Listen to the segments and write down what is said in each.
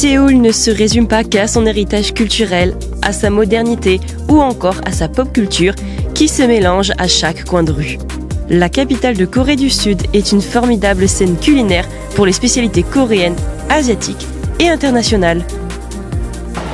Séoul ne se résume pas qu'à son héritage culturel, à sa modernité ou encore à sa pop culture qui se mélange à chaque coin de rue. La capitale de Corée du Sud est une formidable scène culinaire pour les spécialités coréennes, asiatiques et internationales.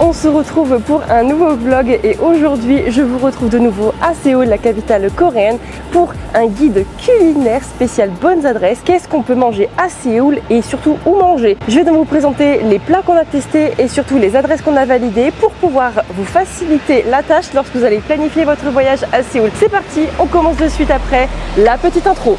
On se retrouve pour un nouveau vlog et aujourd'hui je vous retrouve de nouveau à Séoul, la capitale coréenne, pour un guide culinaire spécial bonnes adresses. Qu'est-ce qu'on peut manger à Séoul et surtout où manger? Je vais donc vous présenter les plats qu'on a testés et surtout les adresses qu'on a validées pour pouvoir vous faciliter la tâche lorsque vous allez planifier votre voyage à Séoul. C'est parti, on commence de suite après la petite intro.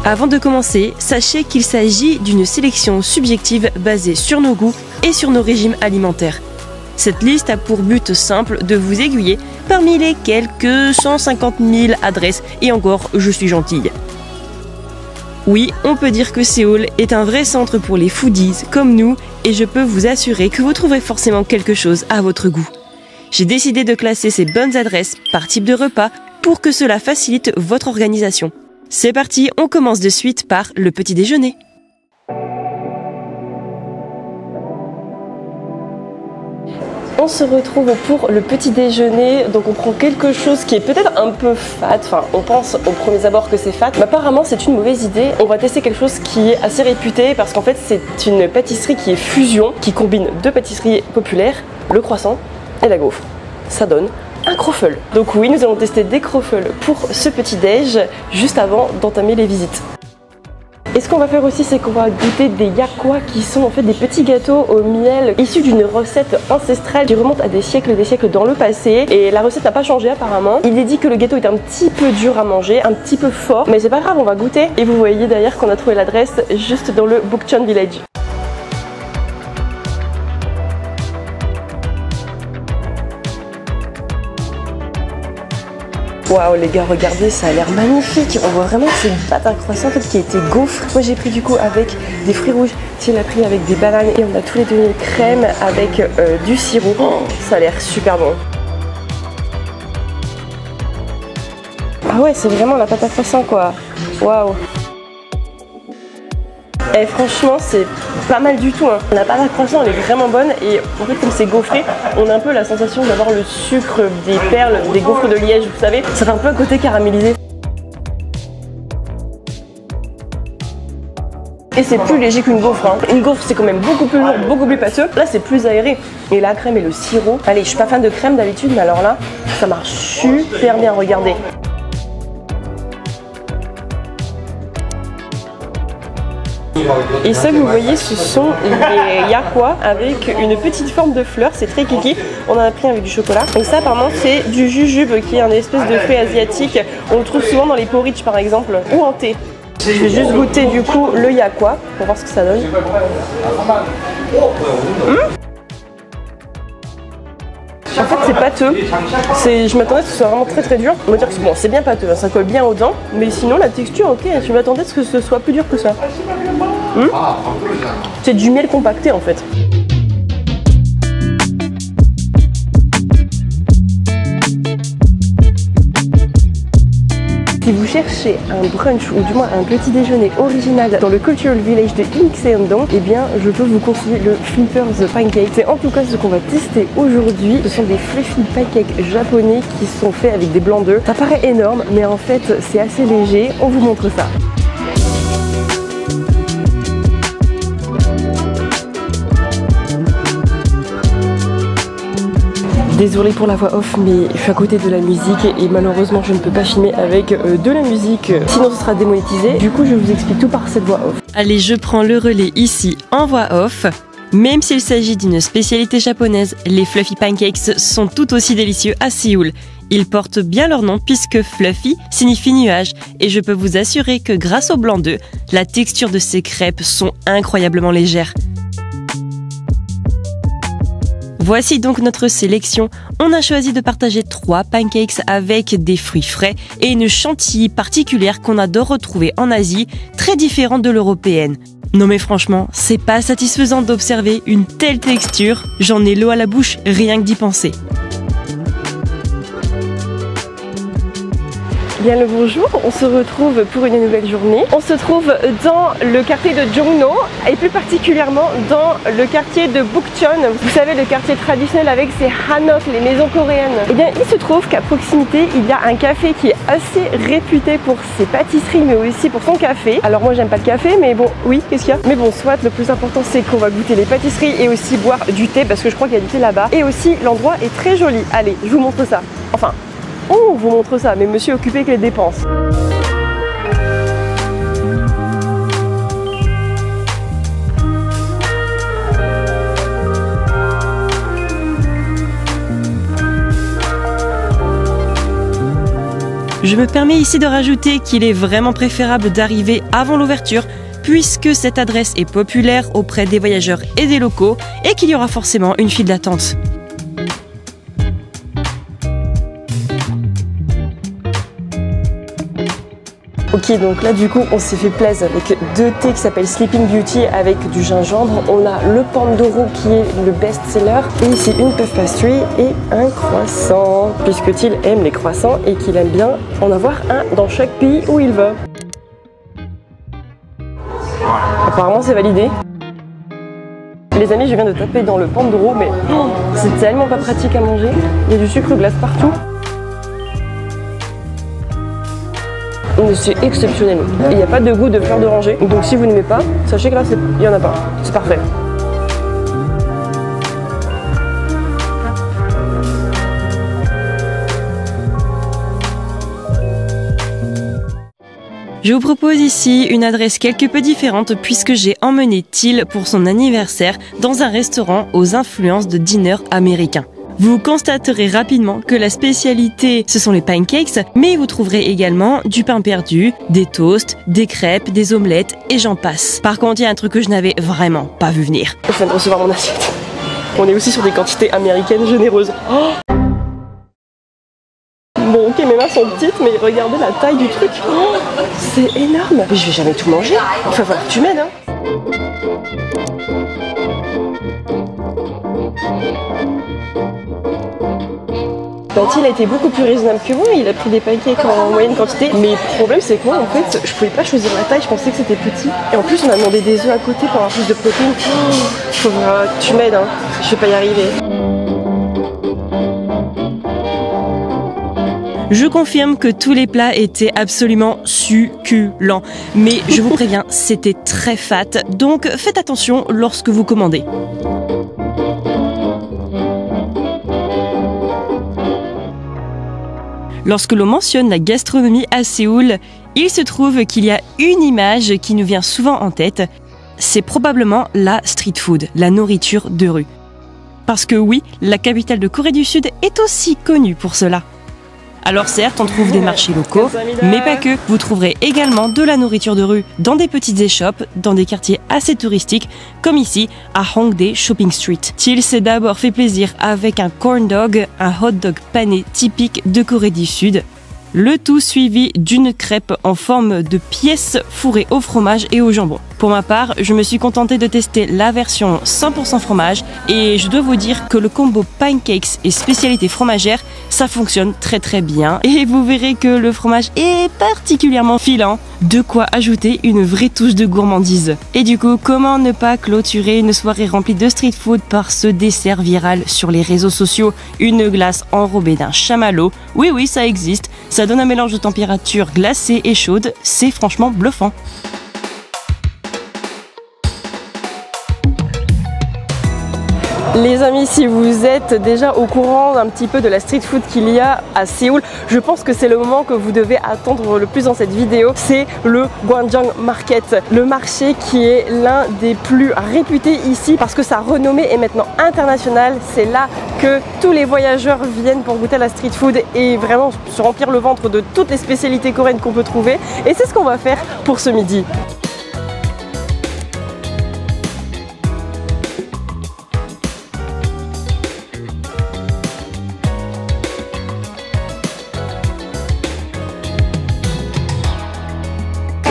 Avant de commencer, sachez qu'il s'agit d'une sélection subjective basée sur nos goûts et sur nos régimes alimentaires. Cette liste a pour but simple de vous aiguiller parmi les quelques 150 000 adresses, et encore, je suis gentille. Oui, on peut dire que Séoul est un vrai centre pour les foodies comme nous, et je peux vous assurer que vous trouverez forcément quelque chose à votre goût. J'ai décidé de classer ces bonnes adresses par type de repas pour que cela facilite votre organisation. C'est parti, on commence de suite par le petit déjeuner. On se retrouve pour le petit déjeuner, donc on prend quelque chose qui est peut-être un peu fat, enfin on pense au premier abord que c'est fat, mais apparemment c'est une mauvaise idée. On va tester quelque chose qui est assez réputé parce qu'en fait c'est une pâtisserie qui est fusion, qui combine deux pâtisseries populaires, le croissant et la gaufre. Ça donne un croffle. Donc oui, nous allons tester des croffles pour ce petit déj juste avant d'entamer les visites. Et ce qu'on va faire aussi, c'est qu'on va goûter des yakwa qui sont en fait des petits gâteaux au miel issus d'une recette ancestrale qui remonte à des siècles dans le passé. Et la recette n'a pas changé apparemment. Il est dit que le gâteau est un petit peu dur à manger, un petit peu fort, mais c'est pas grave, on va goûter. Et vous voyez d'ailleurs qu'on a trouvé l'adresse juste dans le Bukchon Village. Waouh les gars, regardez, ça a l'air magnifique. On voit vraiment que c'est une pâte à croissant en fait, qui a été gaufre. Moi j'ai pris du coup avec des fruits rouges, Thiel a pris avec des bananes et on a tous les deux une crème avec du sirop. Oh, ça a l'air super bon. Ah ouais, c'est vraiment la pâte à croissant quoi. Waouh. Et franchement c'est pas mal du tout hein. La pâte à croissant elle est vraiment bonne et en fait comme c'est gaufré, on a un peu la sensation d'avoir le sucre des perles, des gaufres de Liège, vous savez. Ça fait un peu un côté caramélisé. Et c'est plus léger qu'une gaufre hein. Une gaufre c'est quand même beaucoup plus lourd, beaucoup plus pâteux. Là c'est plus aéré. Et la crème et le sirop. Allez, je suis pas fan de crème d'habitude mais alors là ça marche super bien, regardez. Et ça que vous voyez ce sont les yakwa avec une petite forme de fleur, c'est très kiki. On en a pris avec du chocolat. Et ça apparemment c'est du jujube qui est un espèce de fruit asiatique. On le trouve souvent dans les porridge par exemple ou en thé. Je vais juste goûter du coup le yakwa pour voir ce que ça donne. En fait c'est pâteux, je m'attendais à ce que ce soit vraiment très dur. On va dire que bon, c'est bien pâteux, ça colle bien aux dents, mais sinon la texture ok, je m'attendais à ce que ce soit plus dur que ça. C'est du miel compacté en fait. Si vous cherchez un brunch ou du moins un petit déjeuner original dans le Cultural Village de Incheon-dong, eh bien je peux vous conseiller le Flippers Pancake. C'est en tout cas ce qu'on va tester aujourd'hui. Ce sont des fluffy pancakes japonais qui sont faits avec des blancs d'œufs. Ça paraît énorme mais en fait c'est assez léger. On vous montre ça. Désolée pour la voix off mais je suis à côté de la musique et malheureusement je ne peux pas filmer avec de la musique, sinon ce sera démonétisé. Du coup je vous explique tout par cette voix off. Allez, je prends le relais ici en voix off. Même s'il s'agit d'une spécialité japonaise, les fluffy pancakes sont tout aussi délicieux à Séoul. Ils portent bien leur nom puisque fluffy signifie nuage et je peux vous assurer que grâce au blanc d'œuf, la texture de ces crêpes sont incroyablement légères. Voici donc notre sélection. On a choisi de partager 3 pancakes avec des fruits frais et une chantilly particulière qu'on adore retrouver en Asie, très différente de l'européenne. Non mais franchement, c'est pas satisfaisant d'observer une telle texture, j'en ai l'eau à la bouche rien que d'y penser. Bien le bonjour, on se retrouve pour une nouvelle journée. On se trouve dans le quartier de Jongno et plus particulièrement dans le quartier de Bukchon. Vous savez, le quartier traditionnel avec ses hanok, les maisons coréennes. Et bien il se trouve qu'à proximité il y a un café qui est assez réputé pour ses pâtisseries mais aussi pour son café. Alors moi j'aime pas le café mais bon, oui, qu'est-ce qu'il y a? Mais bon, soit le plus important c'est qu'on va goûter les pâtisseries et aussi boire du thé parce que je crois qu'il y a du thé là-bas. Et aussi l'endroit est très joli. Allez, je vous montre ça. Enfin, on vous montre ça, mais monsieur est occupé avec les dépenses. Je me permets ici de rajouter qu'il est vraiment préférable d'arriver avant l'ouverture puisque cette adresse est populaire auprès des voyageurs et des locaux et qu'il y aura forcément une file d'attente. Ok, donc là du coup on s'est fait plaisir avec deux thés qui s'appellent Sleeping Beauty avec du gingembre. On a le Pandoro qui est le best-seller et ici une puff pastry et un croissant puisque Till aime les croissants et qu'il aime bien en avoir un dans chaque pays où il va. Apparemment c'est validé. Les amis, je viens de taper dans le Pandoro mais c'est tellement pas pratique à manger. Il y a du sucre glace partout. C'est exceptionnel. Il n'y a pas de goût de fleur d'oranger. Donc si vous n'aimez pas, sachez que là, il n'y en a pas. C'est parfait. Je vous propose ici une adresse quelque peu différente puisque j'ai emmené Till pour son anniversaire dans un restaurant aux influences de dîner américain. Vous constaterez rapidement que la spécialité, ce sont les pancakes, mais vous trouverez également du pain perdu, des toasts, des crêpes, des omelettes et j'en passe. Par contre, il y a un truc que je n'avais vraiment pas vu venir. Je viens de recevoir mon assiette. On est aussi sur des quantités américaines généreuses. Oh, bon, ok, mes mains sont petites, mais regardez la taille du truc. Oh, c'est énorme. Mais je vais jamais tout manger. Il va falloir que tu m'aides, hein. Till a été beaucoup plus raisonnable que moi, il a pris des pancakes en moyenne quantité. Mais le problème c'est que moi en fait, je pouvais pas choisir la taille, je pensais que c'était petit. Et en plus on a demandé des œufs à côté pour avoir plus de protéines. Faudra que tu m'aides, hein. Je vais pas y arriver. Je confirme que tous les plats étaient absolument succulents. Mais je vous préviens, c'était très fat, donc faites attention lorsque vous commandez. Lorsque l'on mentionne la gastronomie à Séoul, il se trouve qu'il y a une image qui nous vient souvent en tête. C'est probablement la street food, la nourriture de rue. Parce que oui, la capitale de Corée du Sud est aussi connue pour cela. Alors certes, on trouve des marchés locaux, mais pas que. Vous trouverez également de la nourriture de rue dans des petites échoppes, dans des quartiers assez touristiques, comme ici à Hongdae Shopping Street. Till s'est d'abord fait plaisir avec un corn dog, un hot dog pané typique de Corée du Sud. Le tout suivi d'une crêpe en forme de pièce fourrée au fromage et au jambon. Pour ma part, je me suis contentée de tester la version 100% fromage et je dois vous dire que le combo pancakes et spécialité fromagère, ça fonctionne très très bien et vous verrez que le fromage est particulièrement filant, de quoi ajouter une vraie touche de gourmandise. Et du coup, comment ne pas clôturer une soirée remplie de street food par ce dessert viral sur les réseaux sociaux, une glace enrobée d'un chamallow? Oui oui, ça existe, ça donne un mélange de température glacée et chaude, c'est franchement bluffant. Les amis, si vous êtes déjà au courant un petit peu de la street food qu'il y a à Séoul, je pense que c'est le moment que vous devez attendre le plus dans cette vidéo. C'est le Gwangjang Market, le marché qui est l'un des plus réputés ici parce que sa renommée est maintenant internationale. C'est là que tous les voyageurs viennent pour goûter à la street food et vraiment se remplir le ventre de toutes les spécialités coréennes qu'on peut trouver. Et c'est ce qu'on va faire pour ce midi.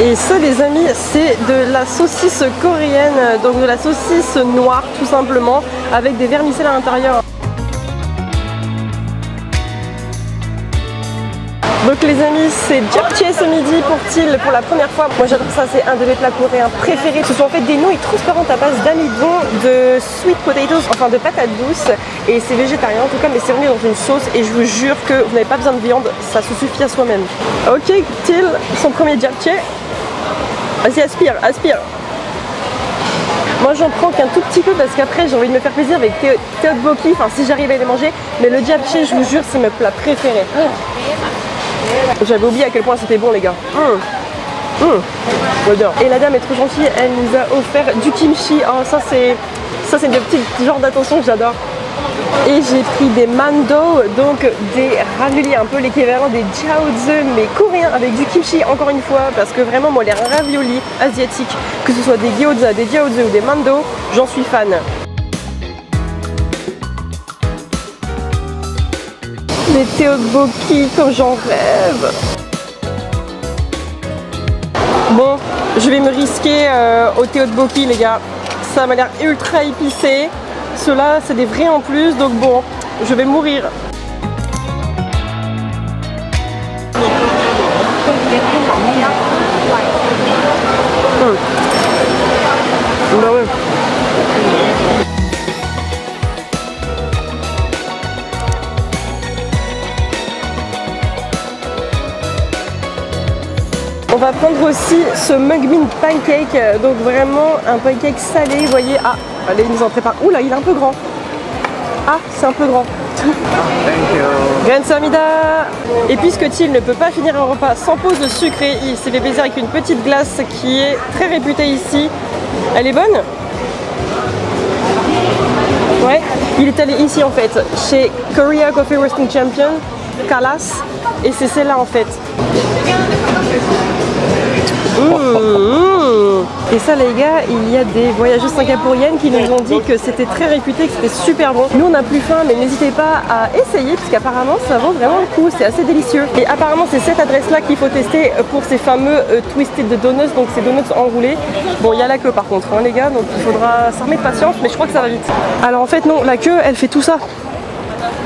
Et ça les amis, c'est de la saucisse coréenne, donc de la saucisse noire tout simplement, avec des vermicelles à l'intérieur. Donc les amis, c'est japchae ce midi pour Thiel pour la première fois. Moi j'adore ça, c'est un de mes plats coréens préférés. Ce sont en fait des nouilles transparentes à base d'amidon, de sweet potatoes, enfin de patates douces. Et c'est végétarien en tout cas, mais c'est remis dans une sauce. Et je vous jure que vous n'avez pas besoin de viande, ça se suffit à soi-même. Ok, Thiel, son premier japchae. Vas-y, aspire, aspire. Moi j'en prends qu'un tout petit peu parce qu'après j'ai envie de me faire plaisir avec tteokbokki, enfin si j'arrive à les manger. Mais le japchae, je vous jure, c'est mes plats préférés. J'avais oublié à quel point c'était bon les gars. J'adore. Et la dame est trop gentille, elle nous a offert du kimchi. Oh ça c'est le petit genre d'attention que j'adore. Et j'ai pris des mando, donc des raviolis, un peu l'équivalent des jiaozi mais coréens avec du kimchi encore une fois, parce que vraiment moi les raviolis asiatiques, que ce soit des gyoza, des jiaozi ou des mando, j'en suis fan. Des tteokbokki comme j'en rêve. Bon, je vais me risquer au tteokbokki les gars. Ça m'a l'air ultra épicé. Ceux-là, c'est des vrais en plus, donc bon, je vais mourir. Bah ouais. On va prendre aussi ce mung bean pancake, donc vraiment un pancake salé, vous voyez. Ah, allez, il nous en prépare. Ouh là, il est un peu grand. Ah, c'est un peu grand. Thank you. Gansamida. Et puisque Thiel ne peut pas finir un repas sans pause sucrée, il s'est fait plaisir avec une petite glace qui est très réputée ici. Elle est bonne? Ouais, il est allé ici en fait, chez Korea Coffee Roasting Champion, Kalas, et c'est celle-là en fait. Et ça les gars, il y a des voyageuses singapouriennes qui nous ont dit que c'était très réputé, que c'était super bon. Nous on n'a plus faim, mais n'hésitez pas à essayer parce qu'apparemment ça vaut vraiment le coup, c'est assez délicieux. Et apparemment c'est cette adresse là qu'il faut tester pour ces fameux twisted donuts, donc ces donuts enroulés. Bon, il y a la queue par contre hein, les gars, donc il faudra s'armer de patience, mais je crois que ça va vite. Alors en fait non, la queue elle fait tout ça.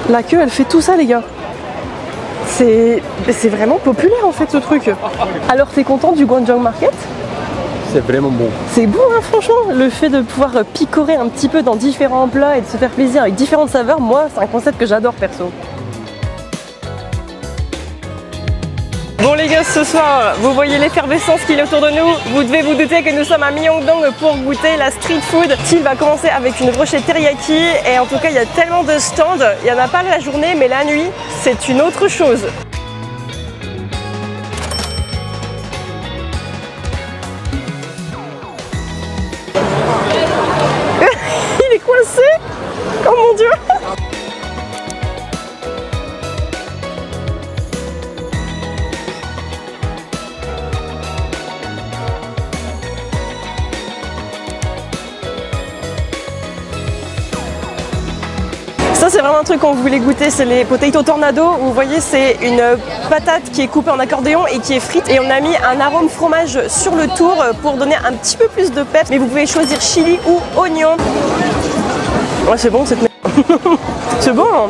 La queue elle fait tout ça les gars. C'est vraiment populaire en fait ce truc. Alors t'es content du Gwangjang Market? C'est vraiment bon. C'est bon hein, franchement, le fait de pouvoir picorer un petit peu dans différents plats et de se faire plaisir avec différentes saveurs, moi c'est un concept que j'adore perso. Bon les gars, ce soir, vous voyez l'effervescence qu'il y a autour de nous. Vous devez vous douter que nous sommes à Myeongdong pour goûter la street food. Thiel va commencer avec une brochette teriyaki et en tout cas il y a tellement de stands. Il n'y en a pas la journée mais la nuit, c'est une autre chose. Il est coincé. Oh mon dieu. Ça c'est vraiment un truc qu'on voulait goûter, c'est les potato tornado. Vous voyez c'est une patate qui est coupée en accordéon et qui est frite et on a mis un arôme fromage sur le tour pour donner un petit peu plus de pep. Mais vous pouvez choisir chili ou oignon. Ouais c'est bon cette merde. C'est bon hein.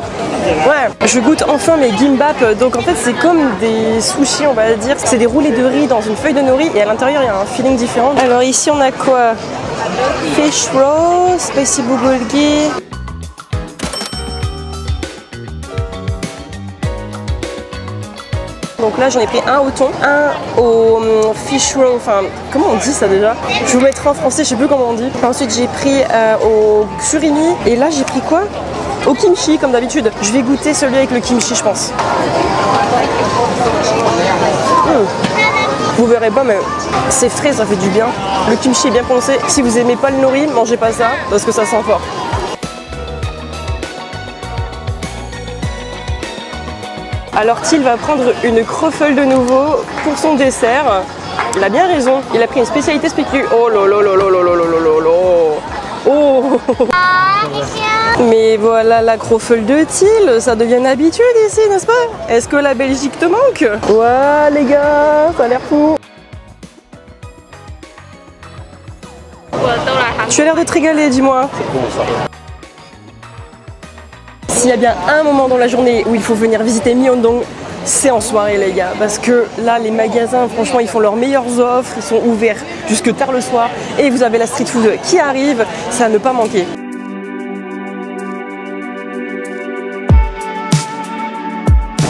Ouais, je goûte enfin mes gimbap. Donc en fait c'est comme des sushis on va dire. C'est des roulés de riz dans une feuille de nori et à l'intérieur il y a un feeling différent. Alors ici on a quoi? Fish roll, spicy bulgogi. Donc là j'en ai pris un au thon, un au fish roll, enfin comment on dit ça déjà? Je vous mettrai en français, je sais plus comment on dit. Ensuite j'ai pris au surimi et là j'ai pris quoi? Au kimchi comme d'habitude. Je vais goûter celui avec le kimchi je pense. Vous verrez pas mais c'est frais, ça fait du bien. Le kimchi est bien pensé. Si vous aimez pas le nori, mangez pas ça parce que ça sent fort. Alors Thiel va prendre une croffle de nouveau pour son dessert. Il a bien raison. Il a pris une spécialité spécule. Oh là là là là là là là là. Oh. Mais voilà la croffle de Thiel. Ça devient une habitude ici, n'est-ce pas? Est-ce que la Belgique te manque? Ouais les gars, ça a l'air fou. Tu as l'air de te régaler, dis-moi. S'il y a bien un moment dans la journée où il faut venir visiter Myeongdong, c'est en soirée les gars, parce que là les magasins franchement ils font leurs meilleures offres, ils sont ouverts jusque tard le soir et vous avez la street food qui arrive, ça à ne pas manquer.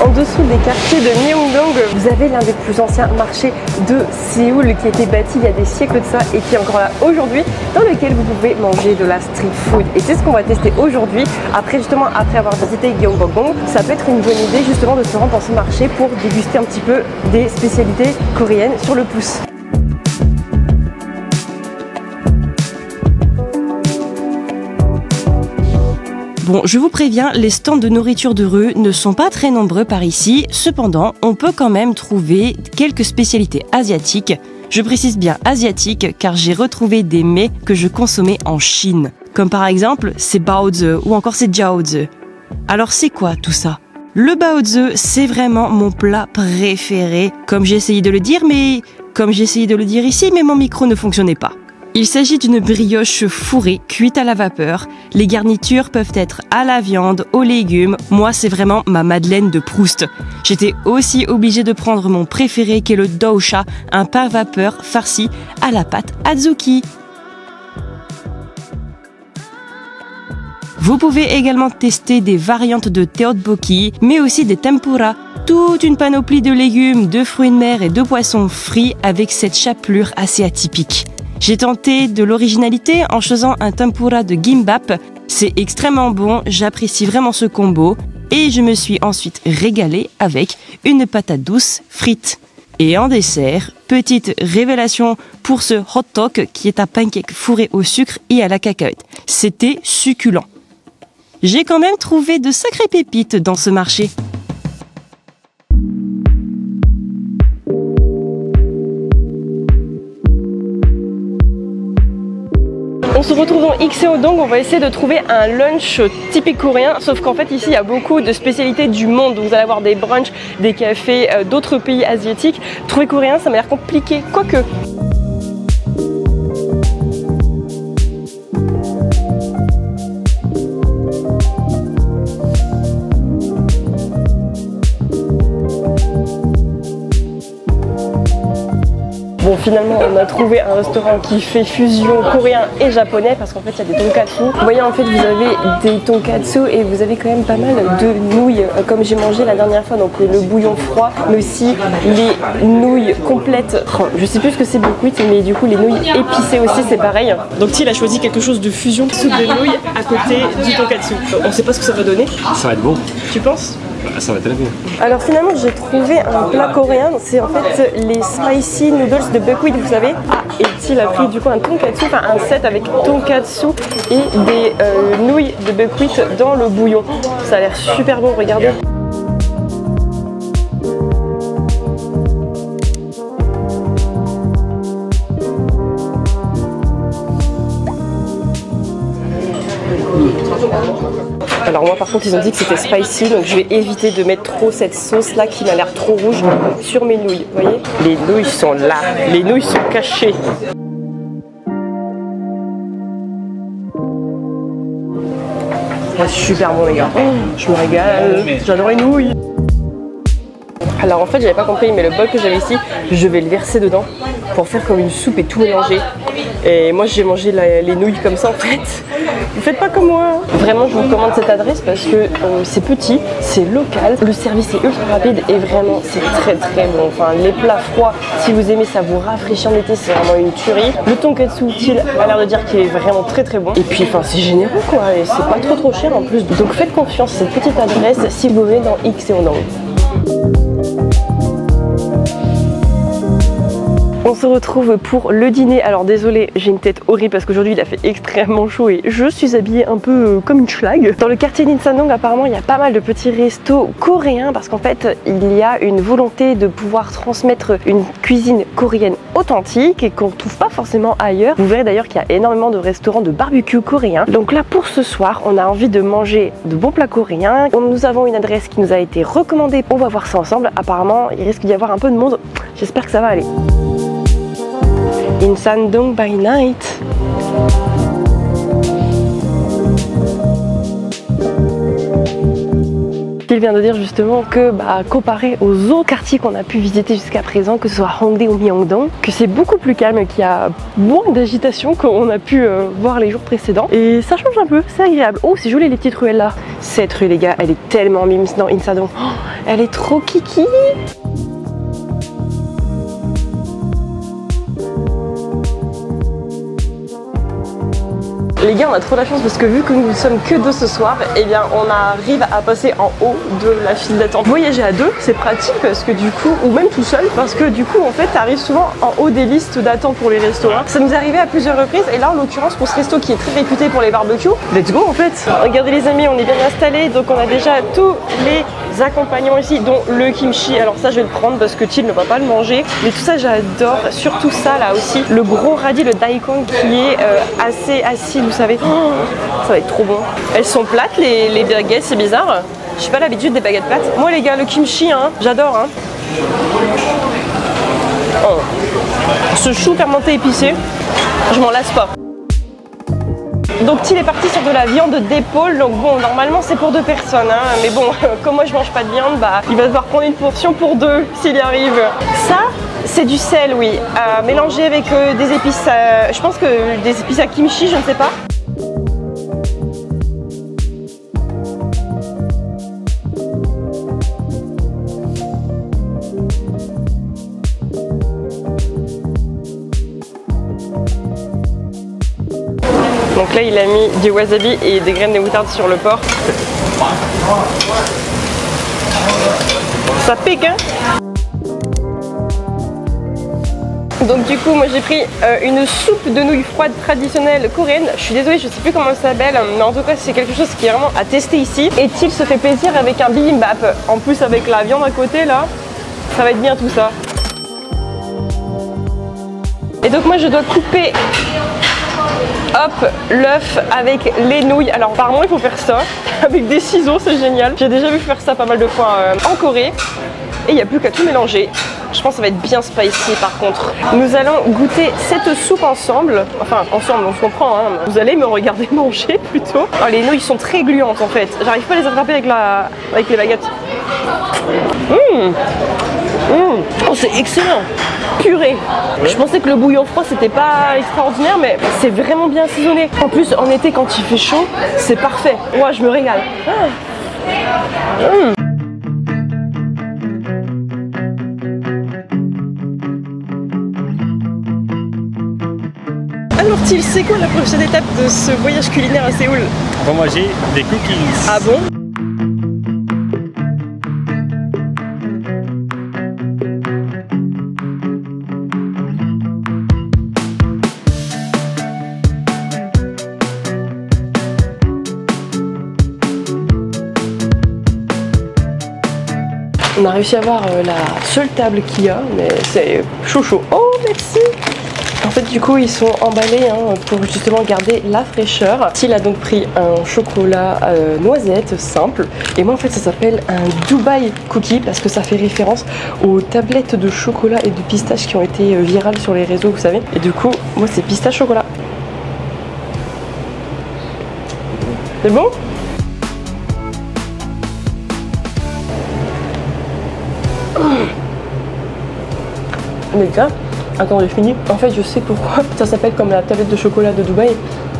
En dessous des quartiers de Myeongdong, vous avez l'un des plus anciens marchés de Séoul qui a été bâti il y a des siècles de ça et qui est encore là aujourd'hui, dans lequel vous pouvez manger de la street food. Et c'est ce qu'on va tester aujourd'hui, après avoir visité Gyeongbokgung. Ça peut être une bonne idée justement de se rendre dans ce marché pour déguster un petit peu des spécialités coréennes sur le pouce. Bon, je vous préviens, les stands de nourriture de rue ne sont pas très nombreux par ici. Cependant, on peut quand même trouver quelques spécialités asiatiques. Je précise bien asiatiques car j'ai retrouvé des mets que je consommais en Chine. Comme par exemple, ces baozi ou encore ces jiaozi. Alors c'est quoi tout ça? Le baozi, c'est vraiment mon plat préféré. Comme j'ai essayé de le dire ici, mais mon micro ne fonctionnait pas. Il s'agit d'une brioche fourrée, cuite à la vapeur. Les garnitures peuvent être à la viande, aux légumes. Moi, c'est vraiment ma Madeleine de Proust. J'étais aussi obligée de prendre mon préféré qui est le dousha, un pain à vapeur farci à la pâte azuki. Vous pouvez également tester des variantes de tteokbokki, mais aussi des tempura. Toute une panoplie de légumes, de fruits de mer et de poissons frits avec cette chapelure assez atypique. J'ai tenté de l'originalité en faisant un tempura de gimbap. C'est extrêmement bon, j'apprécie vraiment ce combo. Et je me suis ensuite régalée avec une patate douce frite. Et en dessert, petite révélation pour ce hot dog qui est un pancake fourré au sucre et à la cacahuète. C'était succulent. J'ai quand même trouvé de sacrées pépites dans ce marché. On se retrouve dans Ikseodong, on va essayer de trouver un lunch typique coréen, sauf qu'en fait ici il y a beaucoup de spécialités du monde, donc vous allez avoir des brunchs, des cafés d'autres pays asiatiques. Trouver coréen ça m'a l'air compliqué, quoique. Bon, finalement, on a trouvé un restaurant qui fait fusion coréen et japonais parce qu'en fait, il y a des tonkatsu. Vous voyez, en fait, vous avez des tonkatsu et vous avez quand même pas mal de nouilles, comme j'ai mangé la dernière fois, donc le bouillon froid, mais aussi les nouilles complètes. Je sais plus ce que c'est beaucoup, mais du coup, les nouilles épicées aussi, c'est pareil. Donc, Thiel a choisi quelque chose de fusion, soupe de nouilles à côté du tonkatsu. On sait pas ce que ça va donner. Ça va être bon. Tu penses? Ça va être très bien. Alors finalement j'ai trouvé un plat coréen, c'est en fait les spicy noodles de buckwheat, vous savez. Ah, et Thiel a pris du coup un tonkatsu, enfin un set avec tonkatsu et des nouilles de buckwheat dans le bouillon. Ça a l'air super bon, regardez. Alors moi par contre ils ont dit que c'était spicy, donc je vais éviter de mettre trop cette sauce là qui m'a l'air trop rouge sur mes nouilles. Vous voyez, les nouilles sont là, les nouilles sont cachées. Super bon les gars, je me régale, j'adore les nouilles. Alors en fait j'avais pas compris, mais le bol que j'avais ici, je vais le verser dedans pour faire comme une soupe et tout mélanger. Et moi j'ai mangé les nouilles comme ça en fait. Vous faites pas comme moi. Vraiment je vous recommande cette adresse parce que c'est petit, c'est local, le service est ultra rapide et vraiment c'est très très bon. Enfin les plats froids, si vous aimez ça vous rafraîchit en été, c'est vraiment une tuerie. Le tonkatsu Thiel a l'air de dire qu'il est vraiment très très bon. Et puis enfin c'est généreux quoi et c'est pas trop cher en plus. Donc faites confiance à cette petite adresse si vous venez dans Ikseodong. On se retrouve pour le dîner. Alors désolé, j'ai une tête horrible parce qu'aujourd'hui il a fait extrêmement chaud et je suis habillée un peu comme une schlag. Dans le quartier d'Insadong apparemment il y a pas mal de petits restos coréens parce qu'en fait il y a une volonté de pouvoir transmettre une cuisine coréenne authentique et qu'on ne trouve pas forcément ailleurs. Vous verrez d'ailleurs qu'il y a énormément de restaurants de barbecue coréens. Donc là pour ce soir on a envie de manger de bons plats coréens. Nous avons une adresse qui nous a été recommandée. On va voir ça ensemble. Apparemment il risque d'y avoir un peu de monde. J'espère que ça va aller. Insadong by night. Till vient de dire justement que comparé aux autres quartiers qu'on a pu visiter jusqu'à présent, que ce soit Hongdae ou Myeongdong, que c'est beaucoup plus calme, qu'il y a moins d'agitation qu'on a pu voir les jours précédents. Et ça change un peu, c'est agréable. Oh, c'est joli les petites ruelles là. Cette rue les gars, elle est tellement mimes dans Insadong. Oh, elle est trop kiki. Les gars, on a trop la chance parce que vu que nous ne sommes que deux ce soir, eh bien on arrive à passer en haut de la file d'attente. Voyager à deux, c'est pratique parce que du coup, ou même tout seul, parce que du coup en fait t'arrives souvent en haut des listes d'attente pour les restos. Ça nous est arrivé à plusieurs reprises et là en l'occurrence pour ce resto qui est très réputé pour les barbecues, let's go en fait. Regardez les amis, on est bien installés, donc on a déjà tous les accompagnants ici, dont le kimchi. Alors ça je vais le prendre parce que Till ne va pas le manger, mais tout ça j'adore, surtout ça là aussi, le gros radis, le daikon qui est assez acide, vous savez. Oh, ça va être trop bon. Elles sont plates les baguettes, c'est bizarre. J'ai pas l'habitude des baguettes plates. Moi les gars, le kimchi, j'adore. Oh. Ce chou fermenté épicé, je m'en lasse pas. Donc Till est parti sur de la viande d'épaule, donc bon normalement c'est pour 2 personnes, mais bon comme moi je mange pas de viande, il va devoir prendre une portion pour 2 s'il y arrive. Ça c'est du sel, oui, mélangé avec des épices, je pense que des épices à kimchi, je ne sais pas. Donc là il a mis du wasabi et des graines de moutarde sur le porc. Ça pique Donc du coup moi j'ai pris une soupe de nouilles froides traditionnelle coréenne. Je suis désolée, je sais plus comment elle s'appelle, mais en tout cas c'est quelque chose qui est vraiment à tester ici. Et Till se fait plaisir avec un bibimbap. En plus avec la viande à côté là, ça va être bien tout ça. Et donc moi je dois couper hop, l'œuf avec les nouilles. Alors apparemment il faut faire ça avec des ciseaux, c'est génial. J'ai déjà vu faire ça pas mal de fois en Corée. Et il n'y a plus qu'à tout mélanger. Je pense que ça va être bien spicy par contre. Nous allons goûter cette soupe ensemble. Enfin ensemble, on se comprend. Vous allez me regarder manger plutôt. Oh, les nouilles sont très gluantes en fait. J'arrive pas à les attraper avec les baguettes. Oh, c'est excellent. Purée. Je pensais que le bouillon froid c'était pas extraordinaire, mais c'est vraiment bien assaisonné. En plus en été quand il fait chaud, c'est parfait. Moi je me régale. Alors Till, c'est quoi la prochaine étape de ce voyage culinaire à Séoul? On va manger des cookies. Ah bon? On a réussi à avoir la seule table qu'il y a, mais c'est chaud chaud. Oh merci. En fait du coup ils sont emballés pour justement garder la fraîcheur. Till a donc pris un chocolat noisette simple et moi en fait ça s'appelle un Dubai cookie parce que ça fait référence aux tablettes de chocolat et de pistache qui ont été virales sur les réseaux, vous savez. Et du coup moi c'est pistache chocolat. C'est bon? Les gars, attends, j'ai fini. En fait, je sais pourquoi ça s'appelle comme la tablette de chocolat de Dubaï.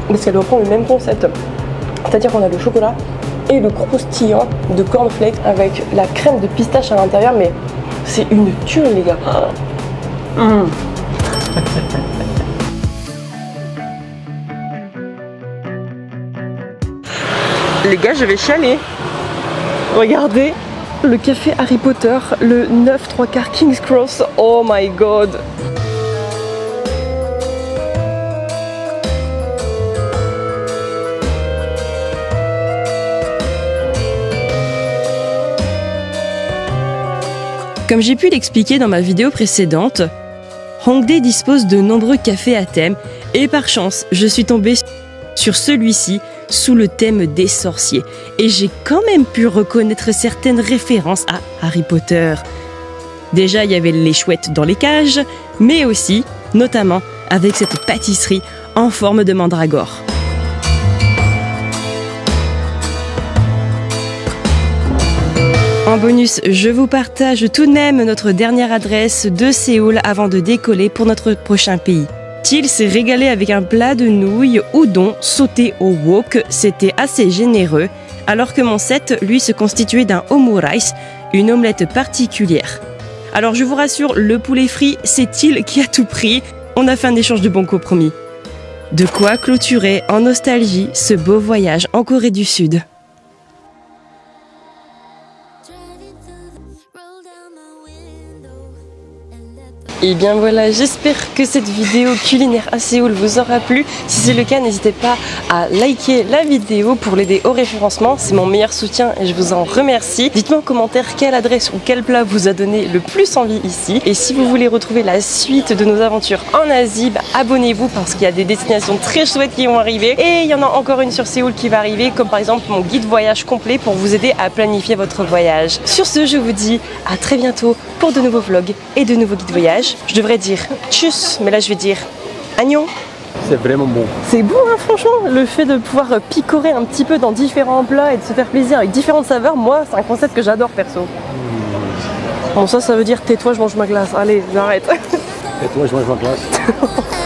Parce qu'elle reprend le même concept. C'est-à-dire qu'on a le chocolat et le croustillant de cornflakes avec la crème de pistache à l'intérieur. Mais c'est une tuerie, les gars. Les gars, je vais chialer. Regardez. Le café Harry Potter, le 9-3/4 King's Cross, oh my god. Comme j'ai pu l'expliquer dans ma vidéo précédente, Hongdae dispose de nombreux cafés à thème et par chance, je suis tombée sur celui-ci sous le thème des sorciers. Et j'ai quand même pu reconnaître certaines références à Harry Potter. Déjà, il y avait les chouettes dans les cages, mais aussi, notamment, avec cette pâtisserie en forme de mandragore. bonus, je vous partage tout de même notre dernière adresse de Séoul avant de décoller pour notre prochain pays. Thiel s'est régalé avec un plat de nouilles udon sauté au wok, c'était assez généreux, alors que mon set, lui, se constituait d'un omurice, une omelette particulière. Alors je vous rassure, le poulet frit, c'est Thiel qui a tout pris, on a fait un échange de bons compromis. De quoi clôturer en nostalgie ce beau voyage en Corée du Sud. Et bien voilà, j'espère que cette vidéo culinaire à Séoul vous aura plu. Si c'est le cas, n'hésitez pas à liker la vidéo pour l'aider au référencement. C'est mon meilleur soutien et je vous en remercie. Dites-moi en commentaire quelle adresse ou quel plat vous a donné le plus envie ici. Et si vous voulez retrouver la suite de nos aventures en Asie, abonnez-vous parce qu'il y a des destinations très chouettes qui vont arriver. Et il y en a encore une sur Séoul qui va arriver, comme par exemple mon guide voyage complet pour vous aider à planifier votre voyage. Sur ce, je vous dis à très bientôt pour de nouveaux vlogs et de nouveaux guides voyage. Je devrais dire tchuss, mais là je vais dire agnon. C'est vraiment bon. C'est bon, hein, franchement, le fait de pouvoir picorer un petit peu dans différents plats et de se faire plaisir avec différentes saveurs, moi c'est un concept que j'adore perso. Bon, ça veut dire tais-toi, je mange ma glace. Allez, j'arrête. Tais-toi, je mange ma glace.